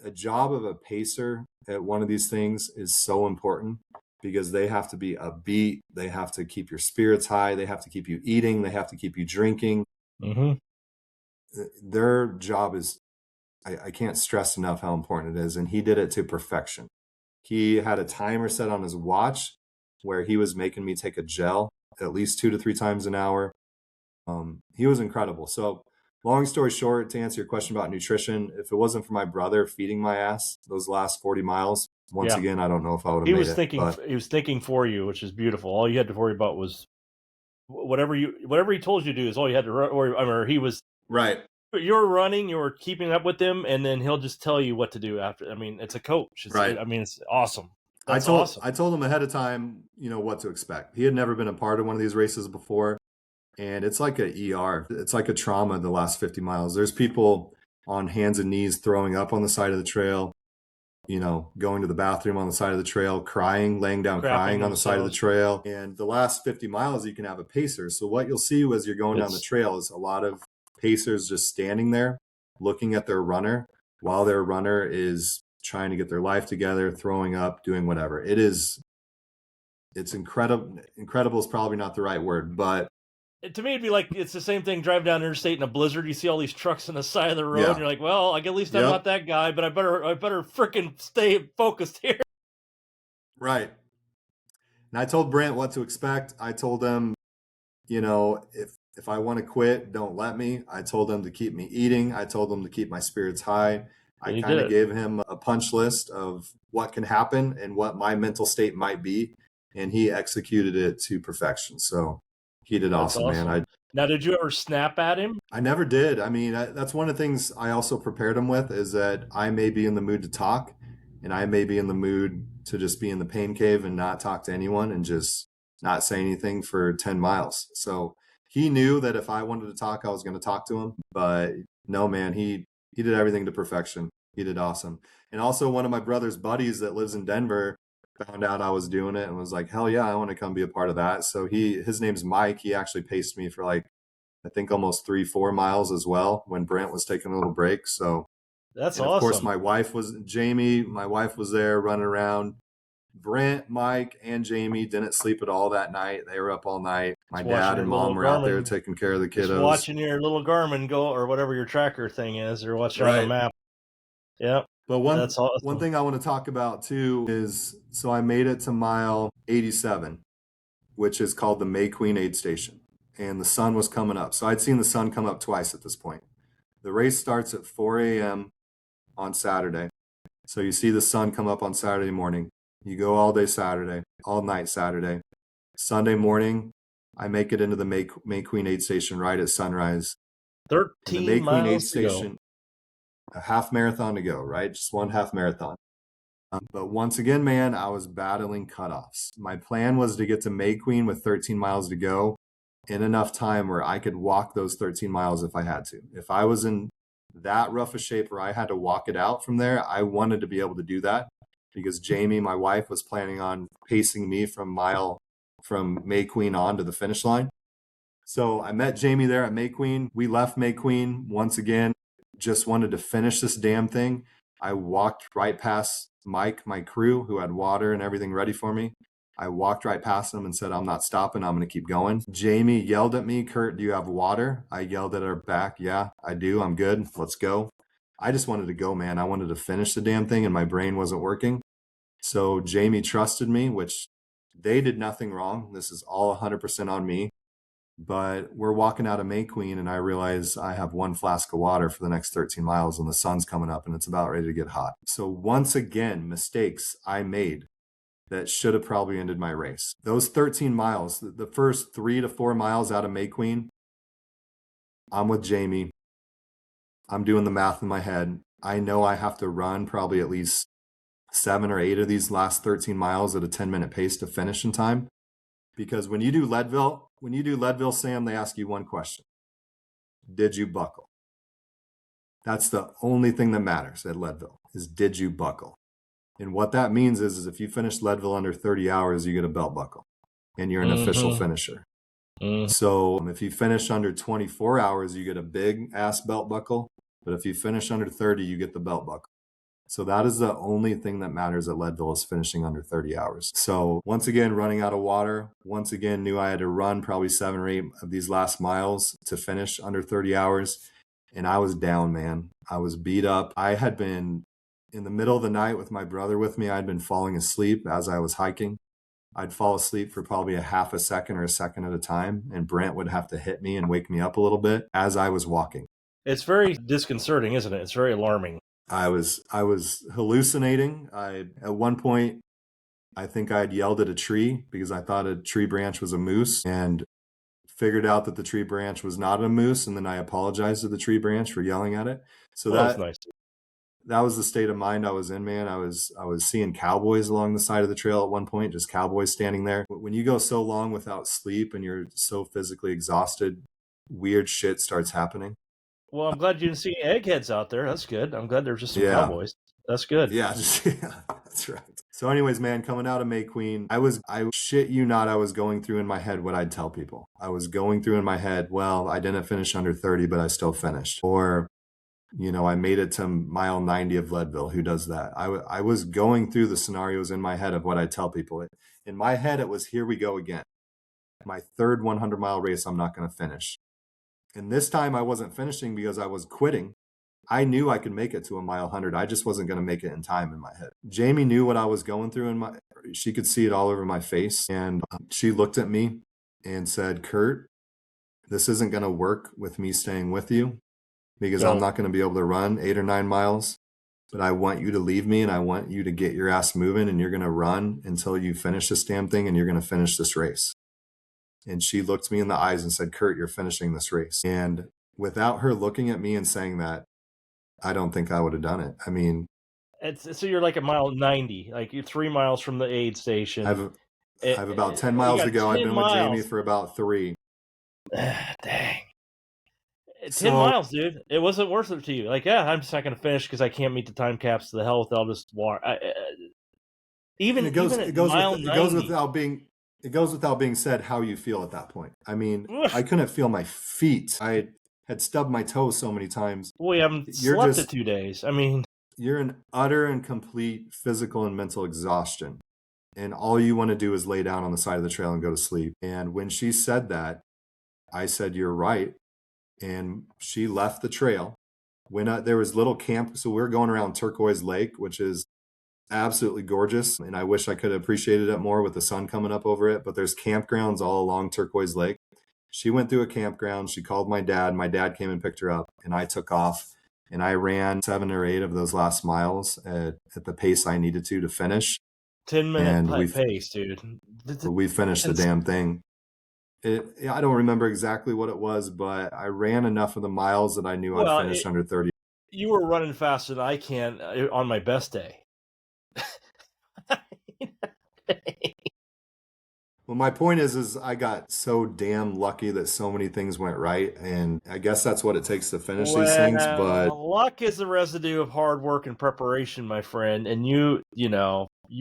a job of a pacer at one of these things is so important, because they have to be upbeat. They have to keep your spirits high. They have to keep you eating. They have to keep you drinking. Mm-hmm. Their job is, I can't stress enough how important it is. And he did it to perfection. He had a timer set on his watch where he was making me take a gel at least 2 to 3 times an hour. He was incredible. So long story short, to answer your question about nutrition, if it wasn't for my brother feeding my ass those last 40 miles, once again, I don't know if I would have made it. He was thinking for you, which is beautiful. All you had to worry about was whatever he told you to do is all you had to worry. I mean, he was right. You were running, you were keeping up with him, and then he'll just tell you what to do after. I mean, it's a coach. Right. I mean, it's awesome. That's awesome. I told him ahead of time, you know, what to expect. He had never been a part of one of these races before. And it's like a ER. It's like a trauma the last 50 miles. There's people on hands and knees throwing up on the side of the trail, you know, going to the bathroom on the side of the trail, crying, laying down, crying on the side of the trail. And the last 50 miles, you can have a pacer. So what you'll see as you're going down the trail is a lot of pacers just standing there looking at their runner while their runner is trying to get their life together, throwing up, doing whatever. It's incredible. Incredible is probably not the right word, but to me, it'd be like it's the same thing. Drive down interstate in a blizzard. You see all these trucks on the side of the road, and you're like, "Well, at least I'm not that guy, but I better freaking stay focused here." Right. And I told Brent what to expect. I told him, you know, if I want to quit, don't let me. I told him to keep me eating. I told him to keep my spirits high. I kind of gave him a punch list of what can happen and what my mental state might be, and he executed it to perfection. So he did awesome, man. Now, did you ever snap at him? I never did. I mean, that's one of the things I also prepared him with, is that I may be in the mood to talk, and I may be in the mood to just be in the pain cave and not talk to anyone and just not say anything for 10 miles. So he knew that if I wanted to talk, I was going to talk to him. But no, man, he did everything to perfection. He did awesome. And also, one of my brother's buddies that lives in Denver found out I was doing it and was like, hell yeah, I want to come be a part of that. So his name's Mike. He actually paced me for like, I think almost 3-4 miles as well when Brent was taking a little break. So, That's and of course, awesome. my wife was Jamie. My wife was there running around. Brent, Mike, and Jamie didn't sleep at all that night. They were up all night. My Just watching dad your and little mom were out there Garmin, taking care of the just kiddos. watching your little Garmin go, or whatever your tracker thing is, or watching on the Right. map. Yep. But That's one awesome. thing I want to talk about too is, so I made it to mile 87, which is called the May Queen aid station, and the sun was coming up. So I'd seen the sun come up twice at this point. The race starts at 4 a.m. on Saturday. So you see the sun come up on Saturday morning. You go all day Saturday, all night Saturday. Sunday morning, I make it into the May Queen aid station right at sunrise. And the 13 May Queen aid miles to go. station, a half marathon to go, right? Just one half marathon. But once again, man, I was battling cutoffs. My plan was to get to May Queen with 13 miles to go in enough time where I could walk those 13 miles if I had to. If I was in that rough a shape where I had to walk it out from there, I wanted to be able to do that because Jamie, my wife, was planning on pacing me from May Queen on to the finish line. So I met Jamie there at May Queen. We left May Queen once again, just wanted to finish this damn thing. I walked right past Mike, my crew, who had water and everything ready for me. I walked right past him and said, I'm not stopping. I'm going to keep going. Jamie yelled at me, Curt, do you have water? I yelled at her back, yeah, I do. I'm good. Let's go. I just wanted to go, man. I wanted to finish the damn thing and my brain wasn't working. So Jamie trusted me, which they did nothing wrong. This is all 100% on me. But we're walking out of May Queen, and I realize I have one flask of water for the next 13 miles, and the sun's coming up, and it's about ready to get hot. So once again, mistakes I made that should have probably ended my race. Those 13 miles, the first 3 to 4 miles out of May Queen, I'm with Jamie. I'm doing the math in my head. I know I have to run probably at least 7 or 8 of these last 13 miles at a 10-minute pace to finish in time. Because when you do Leadville, Sam, they ask you one question. Did you buckle? That's the only thing that matters at Leadville is did you buckle? And what that means is if you finish Leadville under 30 hours, you get a belt buckle and you're an official Mm-hmm. finisher. Mm-hmm. So if you finish under 24 hours, you get a big ass belt buckle. But if you finish under 30, you get the belt buckle. So that is the only thing that matters at Leadville is finishing under 30 hours. So once again, running out of water, once again, knew I had to run probably 7 or 8 of these last miles to finish under 30 hours. And I was down, man. I was beat up. I had been in the middle of the night with my brother with me. I'd been falling asleep as I was hiking. I'd fall asleep for probably a half a second or a second at a time. And Brent would have to hit me and wake me up a little bit as I was walking. It's very disconcerting, isn't it? It's very alarming. I was hallucinating. At one point, I think I had yelled at a tree because I thought a tree branch was a moose and figured out that the tree branch was not a moose. And then I apologized to the tree branch for yelling at it. So Well, that's nice. that was the state of mind I was in, man. I was seeing cowboys along the side of the trail at one point, just cowboys standing there. When you go so long without sleep and you're so physically exhausted, weird shit starts happening. Well, I'm glad you didn't see any eggheads out there. That's good. I'm glad there's just some Yeah. cowboys. That's good. Yeah, yeah, that's right. So anyways, man, coming out of May Queen, I shit you not, I was going through in my head what I'd tell people. I was going through in my head, well, I didn't finish under 30, but I still finished. Or, I made it to mile 90 of Leadville. Who does that? I was going through the scenarios in my head of what I tell people. In my head, it was, here we go again. My third 100-mile race, I'm not going to finish. And this time I wasn't finishing because I was quitting. I knew I could make it to a mile 100. I just wasn't going to make it in time in my head. Jamie knew what I was going through she could see it all over my face. And she looked at me and said, Curt, this isn't going to work with me staying with you because I'm not going to be able to run 8 or 9 miles. But I want you to leave me and I want you to get your ass moving and you're going to run until you finish this damn thing and you're going to finish this race. And she looked me in the eyes and said, Curt, you're finishing this race. And without her looking at me and saying that, I don't think I would have done it. I mean, So you're like a mile 90, like you're 3 miles from the aid station. I've Eh, I've about 10 you miles got to go. I've 10 been with Jamie miles. for about 3. Dang. 10 So miles, dude. It wasn't worth it to you. Like, yeah, I'm just not going to finish because I can't meet the time caps to the health. I'll just walk. and Even at mile it goes 90. without being said how you feel at that point. I mean, I couldn't feel my feet. I had stubbed my toes so many times. We haven't You're slept in just 2 days. I mean, you're in utter and complete physical and mental exhaustion. And all you want to do is lay down on the side of the trail and go to sleep. And when she said that, I said, "You're right." And she left the trail. When there was little camp, so we were going around Turquoise Lake, which is absolutely gorgeous. And I wish I could have appreciated it more with the sun coming up over it. But there's campgrounds all along Turquoise Lake. She went through a campground. She called my dad. My dad came and picked her up, and I took off. And I ran 7 or 8 of those last miles at the pace I needed to finish. 10-minute And pace, dude. we finished the damn thing. I don't remember exactly what it was, but I ran enough of the miles that I knew I'd Well, finish under 30. you were running faster than I can on my best day. Well, my point is I got so damn lucky that so many things went right, and I guess that's what it takes to finish these things. But Well, luck is the residue of hard work and preparation, my friend. And you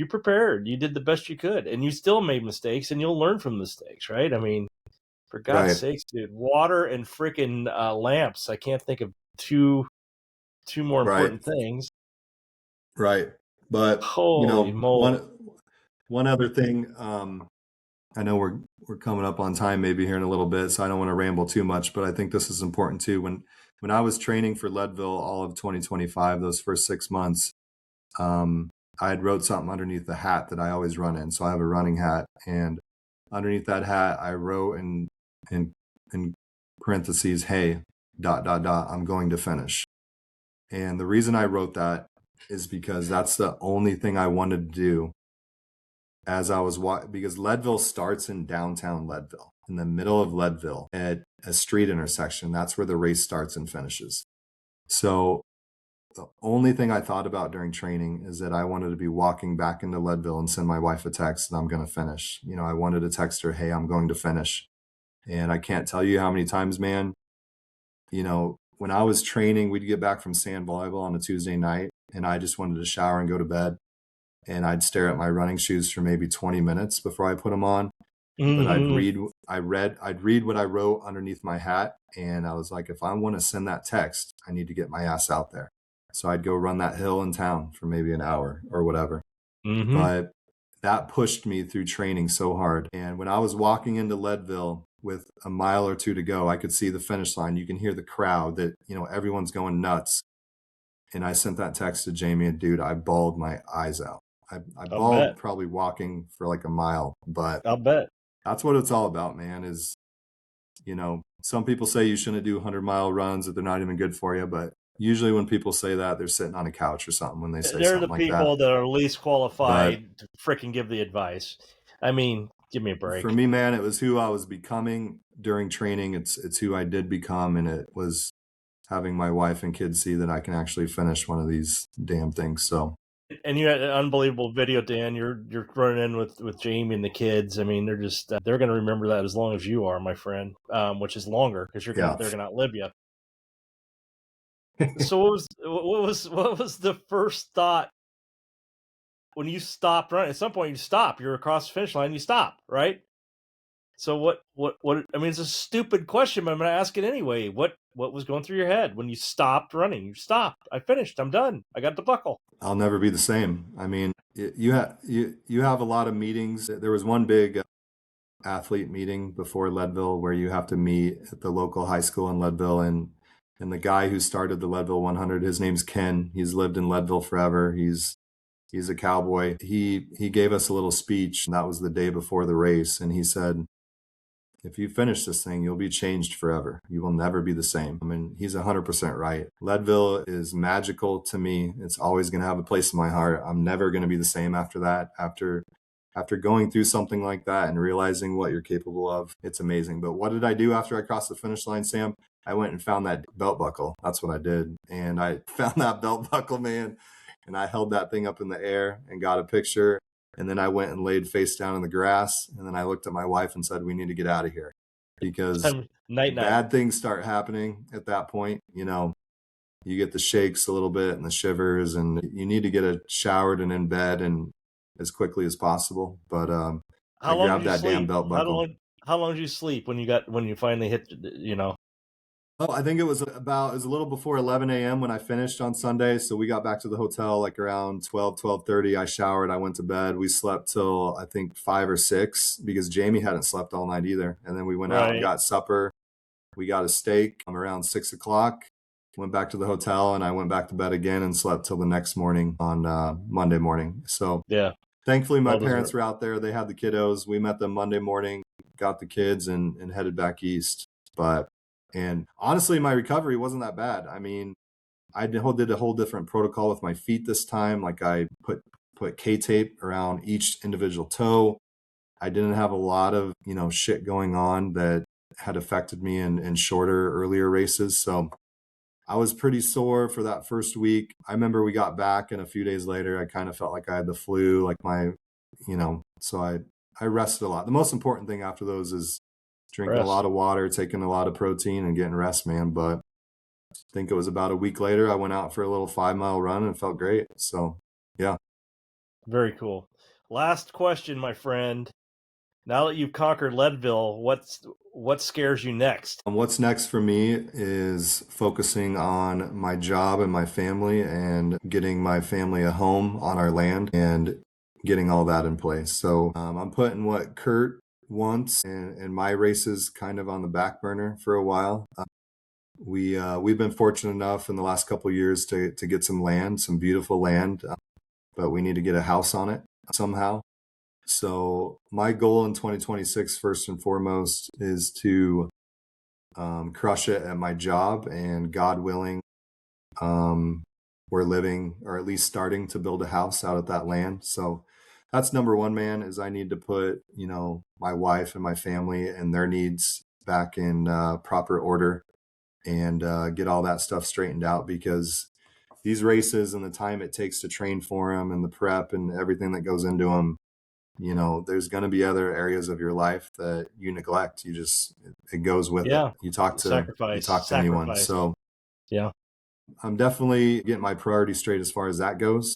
prepared. You did the best you could, and you still made mistakes, and you'll learn from mistakes, right? I mean, for God's right, sakes, dude, water and freaking lamps. I can't think of two more right, important things. right. But Holy moly! one other thing. I know we're coming up on time maybe here in a little bit, so I don't want to ramble too much. But I think this is important too. When I was training for Leadville all of 2025, those first 6 months, I had wrote something underneath the hat that I always run in. So I have a running hat, and underneath that hat, I wrote in parentheses, "Hey, dot dot dot, I'm going to finish." And the reason I wrote that is because that's the only thing I wanted to do as I was because Leadville starts in downtown Leadville, in the middle of Leadville at a street intersection. That's where the race starts and finishes. So the only thing I thought about during training is that I wanted to be walking back into Leadville and send my wife a text and I'm going to finish. I wanted to text her, "Hey, I'm going to finish." And I can't tell you how many times, man, when I was training, we'd get back from sand volleyball on a Tuesday night and I just wanted to shower and go to bed. And I'd stare at my running shoes for maybe 20 minutes before I put them on. But Mm-hmm. I'd read what I wrote underneath my hat. And I was like, if I want to send that text, I need to get my ass out there. So I'd go run that hill in town for maybe an hour or whatever. Mm-hmm. But that pushed me through training so hard. And when I was walking into Leadville with a mile or two to go, I could see the finish line. You can hear the crowd that, everyone's going nuts. And I sent that text to Jamie, and dude, I bawled my eyes out. I I'll bet. bawled probably walking for like a mile, but I'll bet. that's what it's all about, man. Some people say you shouldn't do 100-mile runs, that they're not even good for you. But usually when people say that, they're sitting on a couch or something when they say They're the something like that. people that are least But qualified to freaking give the advice. I mean, give me a for break. me, man, it was who I was becoming during training. It's who I did become. And it was having my wife and kids see that I can actually finish one of these damn things. So And you had an unbelievable video, Dan. You're running in with Jamie and the kids. I mean, they're just they're going to remember that as long as you are, my friend. Which is longer because yeah. they're going to outlive you. So what was the first thought when you stopped running? At some point, you stop. You're across the finish line. You stop, right? So what? I mean, it's a stupid question, but I'm going to ask it anyway. What was going through your head when you stopped running? You stopped. I finished. I'm done. I got the buckle. I'll never be the same. I mean, you have a lot of meetings. There was one big athlete meeting before Leadville where you have to meet at the local high school in Leadville, and the guy who started the Leadville 100, his name's Ken. He's lived in Leadville forever. He's a cowboy. He gave us a little speech, and that was the day before the race, and he said, "If you finish this thing, you'll be changed forever. You will never be the same." I mean, he's 100% right. Leadville is magical to me. It's always going to have a place in my heart. I'm never going to be the same after that. After going through something like that and realizing what you're capable of, it's amazing. But what did I do after I crossed the finish line, Sam? I went and found that belt buckle. That's what I did. And I found that belt buckle, man. And I held that thing up in the air and got a picture. And then I went and laid face down in the grass. And then I looked at my wife and said, we need to get out of here because Night night. bad things start happening at that point. You know, you get the shakes a little bit and the shivers, and you need to get it showered and in bed and as quickly as possible. But I How long did grabbed you that damn sleep? belt How buckle. long? How long did you sleep when you finally hit? You know. Oh, I think it was a little before 11 a.m. when I finished on Sunday. So we got back to the hotel like around 12:30. I showered, I went to bed. We slept till I think 5 or 6 because Jamie hadn't slept all night either. And then we went out and Right. got supper. We got a steak around 6 o'clock. Went back to the hotel and I went back to bed again and slept till the next morning on Monday morning. So Yeah. thankfully, my Well parents deserved. were out there. They had the kiddos. We met them Monday morning, got the kids, and headed back east. But and honestly, my recovery wasn't that bad. I mean, I did a whole different protocol with my feet this time. Like I put K tape around each individual toe. I didn't have a lot of shit going on that had affected me in shorter, earlier races. So I was pretty sore for that first week. I remember we got back and a few days later, I kind of felt like I had the flu, like so I rested a lot. The most important thing after those is drinking a Rest. lot of water, taking a lot of protein and getting rest, man. But I think it was about a week later, I went out for a little 5 mile run and felt great. So yeah. Very cool. Last question, my friend. Now that you've conquered Leadville, what scares you next? What's next for me is focusing on my job and my family and getting my family a home on our land and getting all that in place. So I'm putting what Curt wants and my races kind of on the back burner for a while. We've been fortunate enough in the last couple of years to get some land, some beautiful land, but we need to get a house on it somehow. So my goal in 2026, first and foremost, is to crush it at my job, and God willing, we're living or at least starting to build a house out at that land. So that's number one, man, is I need to put, my wife and my family and their needs back in proper order and get all that stuff straightened out because these races and the time it takes to train for them and the prep and everything that goes into them, there's going to be other areas of your life that you neglect. It goes with it. Yeah. You talk to anyone. Sacrifice. So Yeah. I'm definitely getting my priorities straight as far as that goes.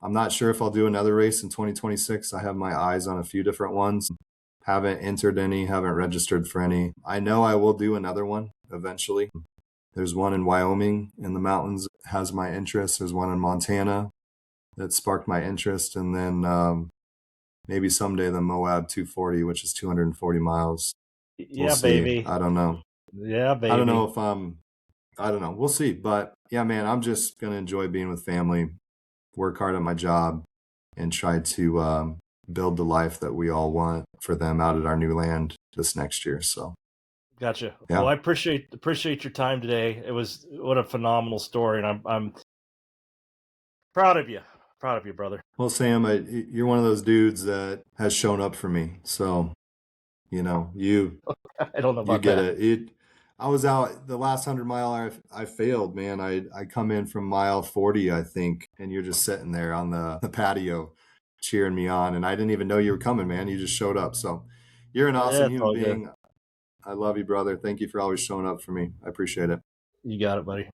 I'm not sure if I'll do another race in 2026. I have my eyes on a few different ones. Haven't entered any, haven't registered for any. I know I will do another one eventually. There's one in Wyoming in the mountains that has my interest. There's one in Montana that sparked my interest. And then maybe someday the Moab 240, which is 240 miles. We'll Yeah, see. baby. I don't know. Yeah, I don't baby. know if I don't know. We'll see. But yeah, man, I'm just going to enjoy being with family, work hard at my job, and try to build the life that we all want for them out at our new land this next year. So, Gotcha. Well, yeah. I appreciate your time today. It was what a phenomenal story, and I'm proud of you. Proud of you, brother. Well, Sam, you're one of those dudes that has shown up for me. So, you I don't know you about get that. it. I was out the last 100 mile. I failed, man. I come in from mile 40, I think, and you're just sitting there on the patio, cheering me on, and I didn't even know you were coming, man. You just showed up. So, you're an Yeah, awesome it's human all good. being. I love you, brother. Thank you for always showing up for me. I appreciate it. You got it, buddy.